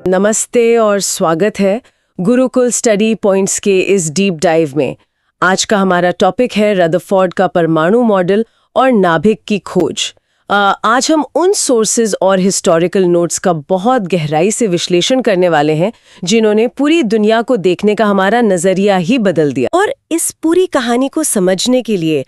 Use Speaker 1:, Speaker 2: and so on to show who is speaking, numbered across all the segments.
Speaker 1: नमस्ते और स्वागत है गुरुकुल स्टडी पॉइंट्स के इस डीप डाइव में। आज का हमारा टॉपिक है रदरफोर्ड का परमाणु मॉडल और नाभिक की खोज। आज हम उन सोर्सेज और हिस्टोरिकल नोट्स का बहुत गहराई से विश्लेषण करने वाले हैं जिन्होंने पूरी दुनिया को देखने का हमारा नजरिया ही बदल दिया। और इस पूरी कहानी को समझने के लिए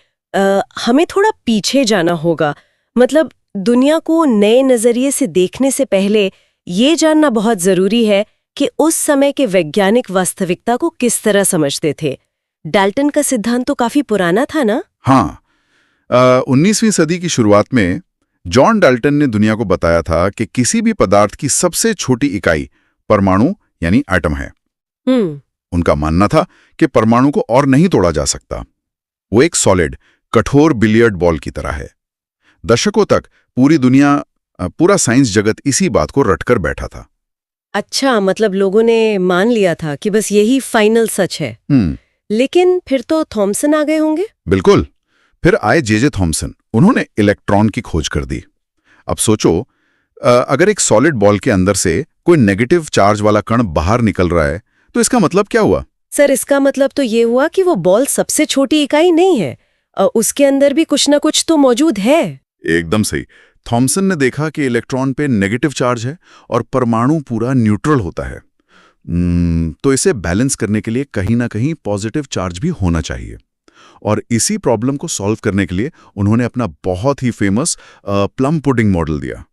Speaker 1: हमें थोड़ा पीछे जाना होगा। मतलब दुनिया को नए नजरिए से देखने से पहले ये जानना बहुत जरूरी है कि उस समय के वैज्ञानिक वास्तविकता को किस तरह समझते थे। डाल्टन का सिद्धांत तो काफी पुराना था ना?
Speaker 2: हाँ, 19वीं सदी की शुरुआत में जॉन डाल्टन ने दुनिया को बताया था कि किसी भी पदार्थ की सबसे छोटी इकाई परमाणु यानी एटम है। उनका मानना था कि परमाणु को और नहीं तोड़ा जा सकता। वो एक सॉलिड, कठोर बिलियर्ड बॉल की तरह है। दशकों तक पूरा साइंस जगत इसी बात को रटकर बैठा था।
Speaker 1: अच्छा, मतलब लोगों ने मान लिया था कि बस यही फाइनल सच है। लेकिन फिर तो थॉमसन आ गए होंगे?
Speaker 2: बिल्कुल, फिर आए जे थॉमसन। उन्होंने इलेक्ट्रॉन की खोज कर दी। अब सोचो, अगर एक सॉलिड बॉल के अंदर से कोई नेगेटिव चार्ज वाला कण बाहर निकल रहा है तो इसका मतलब क्या हुआ?
Speaker 1: सर, इसका मतलब तो ये हुआ कि वो बॉल सबसे छोटी इकाई नहीं है, उसके अंदर भी कुछ ना कुछ तो मौजूद है।
Speaker 2: एकदम सही। थॉमसन ने देखा कि इलेक्ट्रॉन पे नेगेटिव चार्ज है और परमाणु पूरा न्यूट्रल होता है। तो इसे बैलेंस करने के लिए कहीं ना कहीं पॉजिटिव चार्ज भी होना चाहिए। और इसी प्रॉब्लम को सॉल्व करने के लिए उन्होंने अपना बहुत ही फेमस प्लम पुडिंग मॉडल दिया।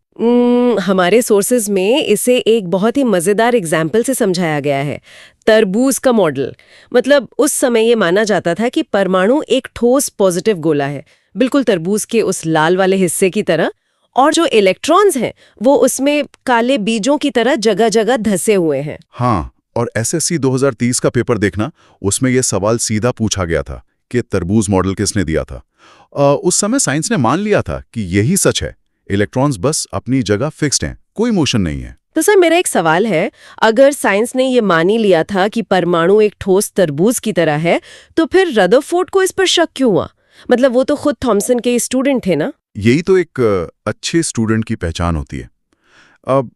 Speaker 1: हमारे सोर्सेज में इसे एक बहुत ही मजेदार एग्जाम्पल से समझाया गया है, तरबूज का मॉडल। मतलब उस समय ये माना जाता था कि परमाणु एक ठोस पॉजिटिव गोला है, बिल्कुल तरबूज के उस लाल वाले हिस्से की तरह, और जो इलेक्ट्रॉन्स हैं वो उसमें काले बीजों की तरह जगह जगह धसे हुए हैं।
Speaker 2: हाँ, और एसएससी 2030 का पेपर देखना, उसमें यह सवाल सीधा पूछा गया था कि तरबूज मॉडल किसने दिया था। उस समय साइंस ने मान लिया था कि यही सच है, इलेक्ट्रॉन्स बस अपनी जगह फिक्स्ड हैं, कोई मोशन नहीं है।
Speaker 1: तो सर, मेरा एक सवाल है, अगर साइंस ने ये मान ही लिया था कि परमाणु एक ठोस तरबूज की तरह है, तो फिर रदरफोर्ड को इस पर शक क्यों हुआ? मतलब वो तो खुद थॉमसन के स्टूडेंट थे ना?
Speaker 2: यही तो एक अच्छे स्टूडेंट की पहचान होती है। अब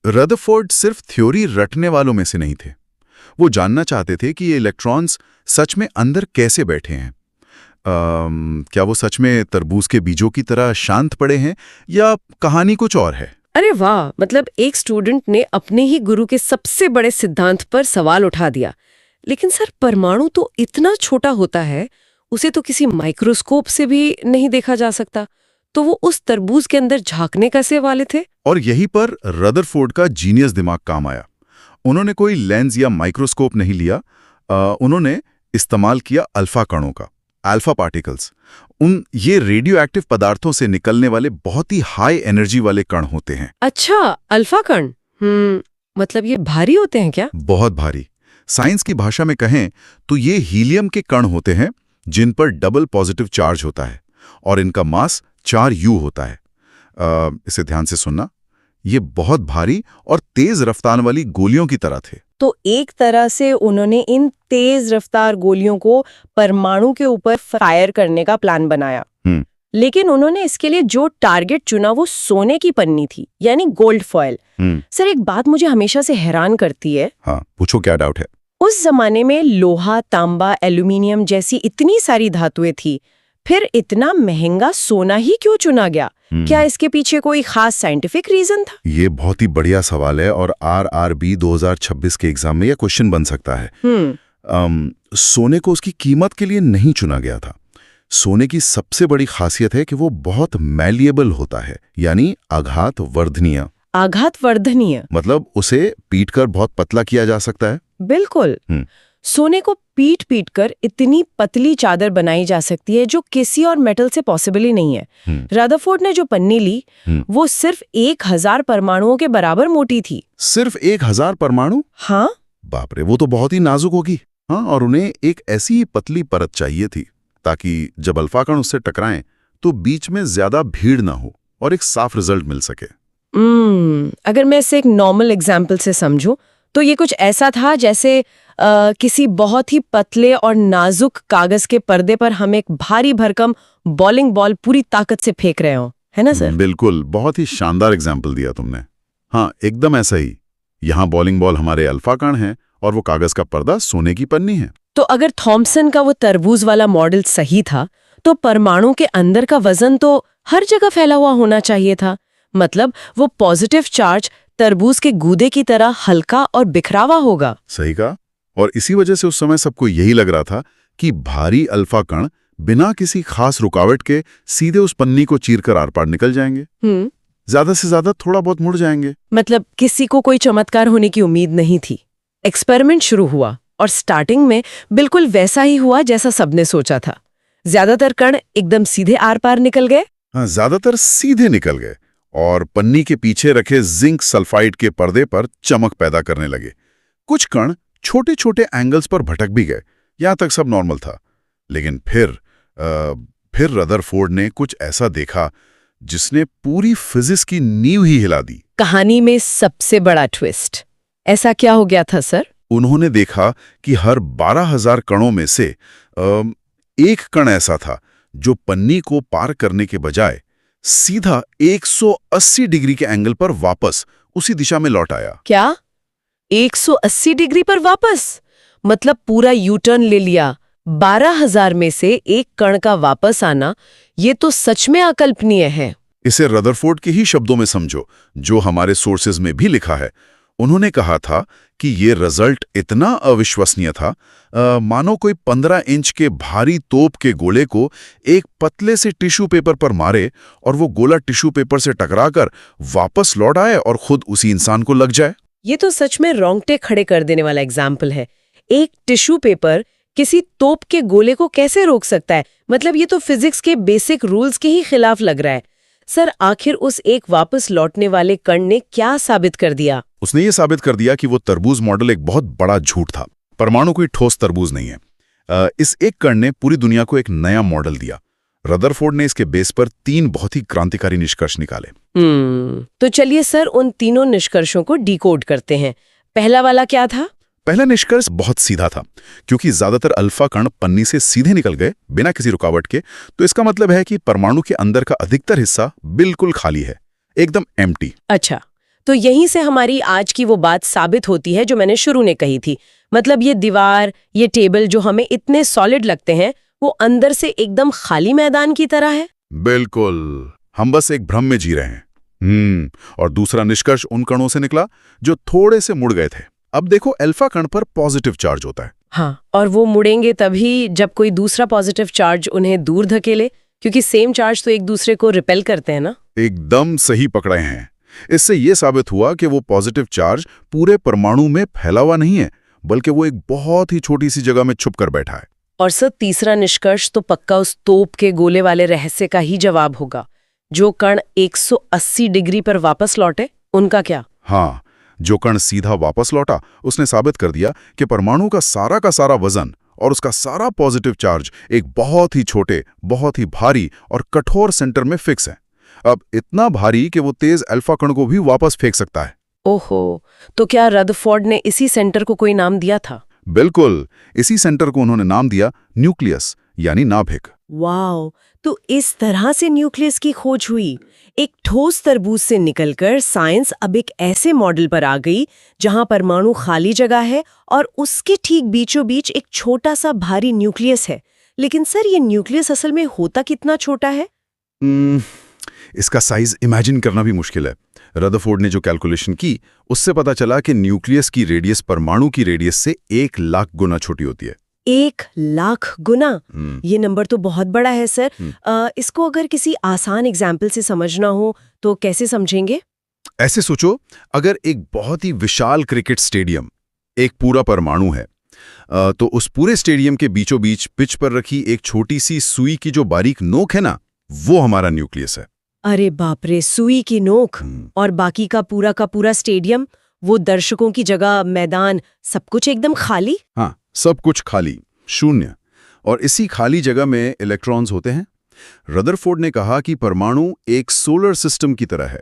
Speaker 2: रदरफोर्ड सिर्फ थ्योरी रटने वालों में से नहीं थे। वो जानना चाहते थे कि ये इलेक्ट्रॉन्स सच में अंदर कैसे बैठे हैं। क्या वो सच में तरबूज के बीजों की तरह शांत पड़े हैं या कहानी कुछ और है?
Speaker 1: अरे वाह, मतलब एक स्टूडेंट ने अपने ही गुरु के सबसे बड़े सिद्धांत पर सवाल उठा दिया। लेकिन सर, परमाणु तो इतना छोटा होता है, उसे तो किसी माइक्रोस्कोप से भी नहीं देखा जा सकता। तो वो उस तरबूज के अंदर झांकने कैसे वाले थे?
Speaker 2: और यहीं पर रदरफोर्ड का जीनियस दिमाग काम आया। उन्होंने कोई लेंस या माइक्रोस्कोप नहीं लिया, उन्होंने इस्तेमाल किया अल्फा कणों का, अल्फा पार्टिकल्स। ये रेडियो एक्टिव पदार्थों से निकलने वाले बहुत ही हाई एनर्जी वाले कण होते हैं।
Speaker 1: अच्छा, अल्फा कण। मतलब ये भारी होते हैं क्या?
Speaker 2: बहुत भारी। साइंस की भाषा में कहें तो ये हीलियम के कण होते हैं जिन पर डबल पॉजिटिव चार्ज होता है और इनका मास 4U होता है। इसे ध्यान से सुनना, ये बहुत भारी और तेज रफ्तार वाली गोलियों की तरह थे।
Speaker 1: तो एक तरह से उन्होंने इन तेज रफ्तार गोलियों को परमाणु के ऊपर फायर करने का प्लान बनाया। लेकिन उन्होंने इसके लिए जो टारगेट चुना वो सोने की पन्नी थी, यानी गोल्ड फॉयल। सर, एक बात मुझे हमेशा से हैरान करती है।
Speaker 2: हाँ, पूछो, क्या डाउट है?
Speaker 1: उस जमाने में लोहा, तांबा, एल्यूमिनियम जैसी इतनी सारी धातुएं थी, फिर इतना महंगा सोना ही क्यों चुना गया? क्या इसके पीछे कोई खास साइंटिफिक रीजन था?
Speaker 2: ये बहुत ही बढ़िया सवाल है और RRB 2026 के एग्जाम में यह क्वेश्चन बन सकता है। सोने को उसकी कीमत के लिए नहीं चुना गया था। सोने की सबसे बड़ी खासियत है कि वो बहुत मैलिएबल होता है, यानी आघात वर्धनीय।
Speaker 1: आघात वर्धनीय
Speaker 2: मतलब उसे पीटकर बहुत पतला किया जा सकता है।
Speaker 1: बिल्कुल। सोने को पीट पीट कर इतनी पतली चादर बनाई जा सकती है जो किसी और मेटल से पॉसिबल ही नहीं है। रदरफोर्ड ने जो पन्नी ली वो सिर्फ 1000 परमाणुओं के बराबर मोटी थी।
Speaker 2: सिर्फ 1000 परमाणु?
Speaker 1: हाँ।
Speaker 2: बाप रे, वो तो बहुत ही नाजुक होगी। हाँ, और उन्हें एक ऐसी पतली परत चाहिए थी ताकि जब अल्फा कण उससे टकराएं तो बीच में ज्यादा भीड़ ना हो और एक साफ रिजल्ट मिल सके।
Speaker 1: अगर मैं इसे एक नॉर्मल एग्जाम्पल से समझूं तो ये कुछ ऐसा था जैसे किसी बहुत ही पतले और नाजुक कागज के पर्दे पर हम एक भारी भरकम बॉलिंग बॉल पूरी ताकत से फेंक रहे हो, है ना सर?
Speaker 2: बिल्कुल, बहुत ही शानदार एग्जाम्पल दिया तुमने। हाँ, एकदम ऐसा ही। यहाँ बॉलिंग बॉल हमारे अल्फा कण हैं और वो कागज का पर्दा सोने की पन्नी है।
Speaker 1: तो अगर थॉमसन का वो तरबूज वाला मॉडल सही था, तो परमाणु के अंदर का वजन तो हर जगह फैला हुआ होना चाहिए था। मतलब वो पॉजिटिव चार्ज तरबूज के गूदे की तरह हल्का और बिखरावा होगा।
Speaker 2: सही कहा। और इसी वजह से उस समय सबको यही लग रहा था कि भारी अल्फा कण बिना किसी खास रुकावट के सीधे उस पन्नी को चीरकर आर पार निकल जाएंगे। ज्यादा से ज्यादा थोड़ा बहुत मुड़ जाएंगे।
Speaker 1: मतलब किसी को कोई चमत्कार होने की उम्मीद नहीं थी। एक्सपेरिमेंट शुरू हुआ और स्टार्टिंग में बिल्कुल वैसा ही हुआ जैसा सबने सोचा था। ज्यादातर कण एकदम सीधे आर पार निकल गए।
Speaker 2: हाँ, ज्यादातर सीधे निकल गए और पन्नी के पीछे रखे जिंक सल्फाइड के पर्दे पर चमक पैदा करने लगे। कुछ कण छोटे छोटे एंगल्स पर भटक भी गए। यहां तक सब नॉर्मल था। लेकिन फिर रदरफोर्ड ने कुछ ऐसा देखा जिसने पूरी फिजिक्स की नींव ही हिला दी।
Speaker 1: कहानी में सबसे बड़ा ट्विस्ट। ऐसा क्या हो गया था सर?
Speaker 2: उन्होंने देखा कि हर 12,000 कणों में से एक कण ऐसा था जो पन्नी को पार करने के बजाय सीधा 180 डिग्री के एंगल पर वापस उसी दिशा में लौट आया।
Speaker 1: क्या 180 डिग्री पर वापस? मतलब पूरा यू टर्न ले लिया। 12,000 में से एक कण का वापस आना, ये तो सच में अकल्पनीय है।
Speaker 2: इसे रदरफोर्ड के ही शब्दों में समझो, जो हमारे सोर्सेज में भी लिखा है। उन्होंने कहा था कि ये रिजल्ट इतना अविश्वसनीय था, मानो कोई 15 इंच के भारी तोप के गोले को एक पतले से टिश्यू पेपर पर मारे और वो गोला टिश्यू पेपर से टकराकर वापस लौट आए और खुद उसी इंसान को लग जाए।
Speaker 1: ये तो सच में रोंगटे खड़े कर देने वाला एग्जाम्पल है। एक टिश्यू पेपर किसी तोप के गोले को कैसे रोक सकता है? मतलब ये तो फिजिक्स के बेसिक रूल्स के ही खिलाफ लग रहा है। सर, आखिर उस एक वापस लौटने वाले कण ने क्या साबित कर दिया?
Speaker 2: उसने ये साबित कर दिया कि वो तरबूज मॉडल एक बहुत बड़ा झूठ था। परमाणु कोई ठोस तरबूज नहीं है। इस एक कण ने पूरी दुनिया को एक नया मॉडल दिया। रदरफोर्ड ने इसके बेस पर 3 बहुत ही क्रांतिकारी निष्कर्ष निकाले।
Speaker 1: तो चलिए सर, उन तीनों निष्कर्षों को डिकोड करते हैं। पहला वाला क्या था?
Speaker 2: पहला निष्कर्ष बहुत सीधा था। क्योंकि ज्यादातर अल्फा कण पन्नी से सीधे निकल गए बिना किसी रुकावट के, तो इसका मतलब है कि परमाणु के अंदर का अधिकतर हिस्सा बिल्कुल खाली है, एकदम एम्प्टी।
Speaker 1: अच्छा, तो यहीं से हमारी आज की वो बात साबित होती है जो मैंने शुरू में कही थी। मतलब ये दीवार, ये टेबल जो हमें इतने सॉलिड लगते हैं, वो अंदर से एकदम खाली मैदान की तरह है।
Speaker 2: बिल्कुल, हम बस एक भ्रम में जी रहे हैं। और दूसरा निष्कर्ष उन कणों से निकला जो थोड़े से मुड़ गए थे। अब देखो, अल्फा कण पर पॉजिटिव चार्ज होता है।
Speaker 1: हाँ, और वो मुड़ेंगे तभी जब कोई दूसरा पॉजिटिव चार्ज उन्हें दूर धकेले, क्योंकि सेम चार्ज तो एक दूसरे को रिपेल करते हैं ना।
Speaker 2: एकदम सही पकड़े हैं। इससे ये साबित हुआ कि वो पॉजिटिव चार्ज पूरे परमाणु में फैला हुआ नहीं है, बल्कि वो एक बहुत ही छोटी सी जगह में छुप कर बैठा है।
Speaker 1: और सर, तीसरा निष्कर्ष तो पक्का उस तोप के गोले वाले रहस्य का ही जवाब होगा। जो कण 180 डिग्री पर वापस लौटे, उनका क्या?
Speaker 2: हाँ, जो कण सीधा वापस लौटा, उसने साबित कर दिया कि परमाणु का सारा वजन और उसका सारा पॉजिटिव चार्ज एक बहुत ही छोटे, बहुत ही भारी और कठोर सेंटर में फिक्स है। अब इतना भारी कि वो तेज अल्फा कण को भी वापस फेंक सकता है।
Speaker 1: ओहो, तो क्या रदरफोर्ड ने इसी सेंटर को कोई नाम दिया था?
Speaker 2: बिल्कुल, इसी सेंटर को उन्होंने नाम दिया न्यूक्लियस, यानी नाभिक।
Speaker 1: वाओ, तो इस तरह से न्यूक्लियस की खोज हुई। एक ठोस तरबूज से निकलकर साइंस अब एक ऐसे मॉडल पर आ गई जहां परमाणु खाली जगह है और उसके ठीक बीचों बीच एक छोटा सा भारी न्यूक्लियस है। लेकिन सर, ये न्यूक्लियस असल में होता कितना छोटा है?
Speaker 2: इसका साइज इमेजिन करना भी मुश्किल है। रदरफोर्ड ने जो कैलकुलेशन की, उससे पता चला कि न्यूक्लियस की रेडियस परमाणु की रेडियस से 1 लाख गुना छोटी होती है।
Speaker 1: 1 लाख गुना? ये नंबर तो बहुत बड़ा है सर। इसको अगर किसी आसान एग्जाम्पल से समझना हो तो कैसे समझेंगे?
Speaker 2: ऐसे सोचो, अगर एक बहुत ही विशाल क्रिकेट स्टेडियम एक पूरा परमाणु है, तो उस पूरे स्टेडियम के बीचों बीच पिच पर रखी एक छोटी सी सुई की जो बारीक नोक है ना, वो हमारा न्यूक्लियस है।
Speaker 1: अरे बाप रे, सुई की नोक! और बाकी का पूरा स्टेडियम, वो दर्शकों की जगह, मैदान, सब कुछ एकदम खाली?
Speaker 2: हाँ, सब कुछ खाली, शून्य। और इसी खाली जगह में इलेक्ट्रॉन्स होते हैं। रदरफोर्ड ने कहा कि परमाणु एक सोलर सिस्टम की तरह है।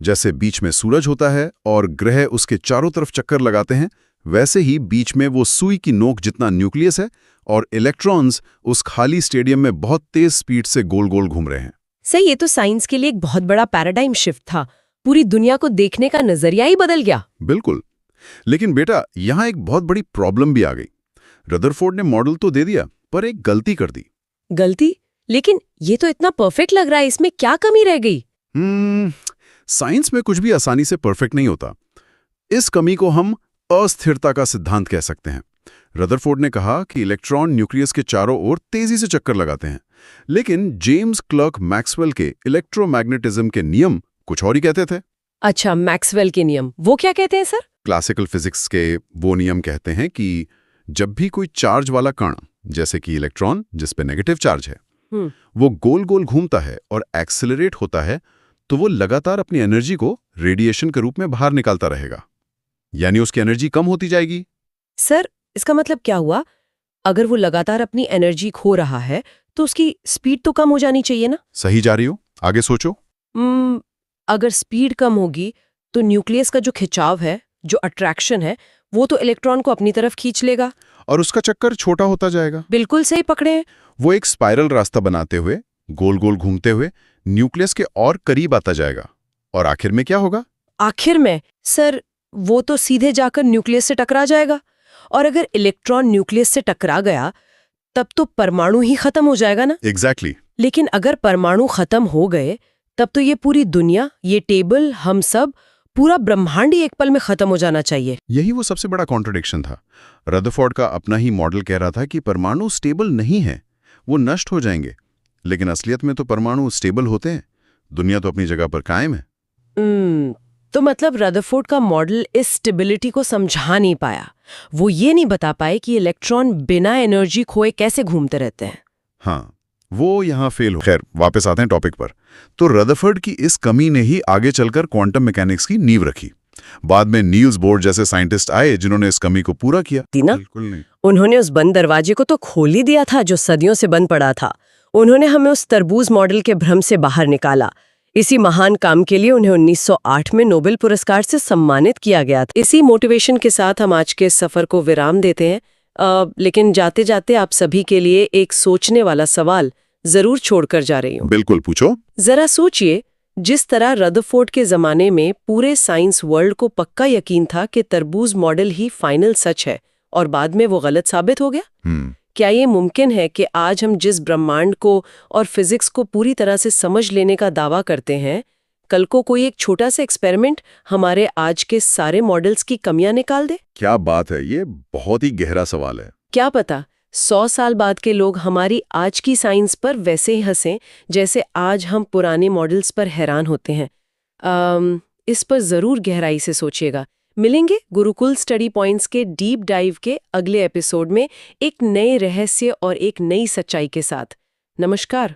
Speaker 2: जैसे बीच में सूरज होता है और ग्रह उसके चारों तरफ चक्कर लगाते हैं, वैसे ही बीच में वो सुई की नोक जितना न्यूक्लियस है और इलेक्ट्रॉन्स उस खाली स्टेडियम में बहुत तेज स्पीड से गोल गोल घूम रहे हैं।
Speaker 1: सही, ये तो साइंस के लिए एक बहुत बड़ा पैराडाइम शिफ्ट था। पूरी दुनिया को देखने का नजरिया ही बदल गया।
Speaker 2: बिल्कुल, लेकिन बेटा, यहाँ एक बहुत बड़ी प्रॉब्लम भी आ गई। रदरफोर्ड ने मॉडल तो दे दिया, पर एक गलती कर दी।
Speaker 1: गलती? लेकिन ये तो इतना परफेक्ट लग रहा है, इसमें क्या कमी रह गई?
Speaker 2: साइंस में कुछ भी आसानी से परफेक्ट नहीं होता। इस कमी को हम अस्थिरता का सिद्धांत कह सकते हैं। रदरफोर्ड ने कहा कि इलेक्ट्रॉन न्यूक्लियस के चारों ओर तेजी से चक्कर लगाते हैं, लेकिन जेम्स क्लर्क मैक्सवेल के इलेक्ट्रोमैग्नेटिज्म के नियम कुछ और ही कहते थे।
Speaker 1: अच्छा, मैक्सवेल के नियम, वो क्या कहते हैं सर?
Speaker 2: क्लासिकल फिजिक्स के वो नियम कहते हैं कि जब भी कोई चार्ज वाला कण, जैसे कि इलेक्ट्रॉन जिस पे नेगेटिव चार्ज है, वो गोल गोल घूमता है और एक्सेलरेट होता है, तो वो लगातार अपनी एनर्जी को रेडिएशन के रूप में बाहर निकालता रहेगा, यानी उसकी एनर्जी कम होती जाएगी।
Speaker 1: सर, इसका मतलब क्या हुआ? अगर वो लगातार अपनी एनर्जी खो रहा है तो उसकी स्पीड तो कम हो जानी चाहिए ना?
Speaker 2: सही जा रही हो, आगे सोचो।
Speaker 1: अगर स्पीड कम होगी तो न्यूक्लियस का जो खिंचाव है, जो अट्रैक्शन है, वो तो इलेक्ट्रॉन को अपनी तरफ खींच लेगा
Speaker 2: और उसका चक्कर छोटा होता जाएगा।
Speaker 1: बिल्कुल सही पकड़े हैं।
Speaker 2: वो एक स्पाइरल रास्ता बनाते हुए, गोल गोल घूमते हुए न्यूक्लियस के और करीब आता जाएगा। और आखिर में क्या होगा?
Speaker 1: आखिर में सर, वो तो सीधे जाकर न्यूक्लियस से टकरा जाएगा। और अगर इलेक्ट्रॉन न्यूक्लियस से टकरा गया तब तो परमाणु ही खत्म हो जाएगा ना?
Speaker 2: एग्जैक्टली।
Speaker 1: लेकिन अगर परमाणु खत्म हो गए तब तो ये पूरी दुनिया, ये टेबल, हम सब, पूरा ब्रह्मांड ही एक पल में खत्म हो जाना चाहिए।
Speaker 2: यही वो सबसे बड़ा कॉन्ट्रडिक्शन था। रदरफोर्ड का अपना ही मॉडल कह रहा था कि परमाणु स्टेबल नहीं है, वो नष्ट हो जाएंगे। लेकिन असलियत में तो परमाणु स्टेबल होते हैं, दुनिया तो अपनी जगह पर कायम है।
Speaker 1: तो मतलब रदरफोर्ड का मॉडल इस स्टेबिलिटी को समझा नहीं पाया। वो ये नहीं बता पाए कि इलेक्ट्रॉन बिना एनर्जी खोए कैसे घूमते रहते हैं।
Speaker 2: हाँ, वो यहाँ फेल हो। खैर, वापस आते हैं टॉपिक पर। तो रदरफोर्ड की इस कमी ने ही आगे चलकर क्वांटम मैकेनिक्स की नींव रखी। बाद में नील्स बोर जैसे साइंटिस्ट आए जिन्होंने इस कमी को पूरा किया।
Speaker 1: बिल्कुल नहीं। उन्होंने उस बंद दरवाजे को तो खोल ही दिया था जो सदियों से बंद पड़ा था। उन्होंने हमें उस तरबूज मॉडल के भ्रम से बाहर निकाला। इसी महान काम के लिए उन्हें 1908 में नोबेल पुरस्कार से सम्मानित किया गया था। इसी मोटिवेशन के साथ हम आज के सफर को विराम देते हैं। लेकिन जाते जाते आप सभी के लिए एक सोचने वाला सवाल जरूर छोड़कर जा रही हूँ।
Speaker 2: बिल्कुल, पूछो।
Speaker 1: जरा सोचिए, जिस तरह रदरफोर्ड के जमाने में पूरे साइंस वर्ल्ड को पक्का यकीन था कि तरबूज मॉडल ही फाइनल सच है और बाद में वो गलत साबित हो गया, क्या ये मुमकिन है कि आज हम जिस ब्रह्मांड को और फिजिक्स को पूरी तरह से समझ लेने का दावा करते हैं, कल को कोई एक छोटा सा एक्सपेरिमेंट हमारे आज के सारे मॉडल्स की कमियां निकाल दे?
Speaker 2: क्या बात है, ये बहुत ही गहरा सवाल है।
Speaker 1: क्या पता 100 साल बाद के लोग हमारी आज की साइंस पर वैसे ही हंसें जैसे आज हम पुराने मॉडल्स पर हैरान होते हैं। इस पर जरूर गहराई से सोचिएगा। मिलेंगे गुरुकुल स्टडी पॉइंट्स के डीप डाइव के अगले एपिसोड में एक नए रहस्य और एक नई सच्चाई के साथ। नमस्कार।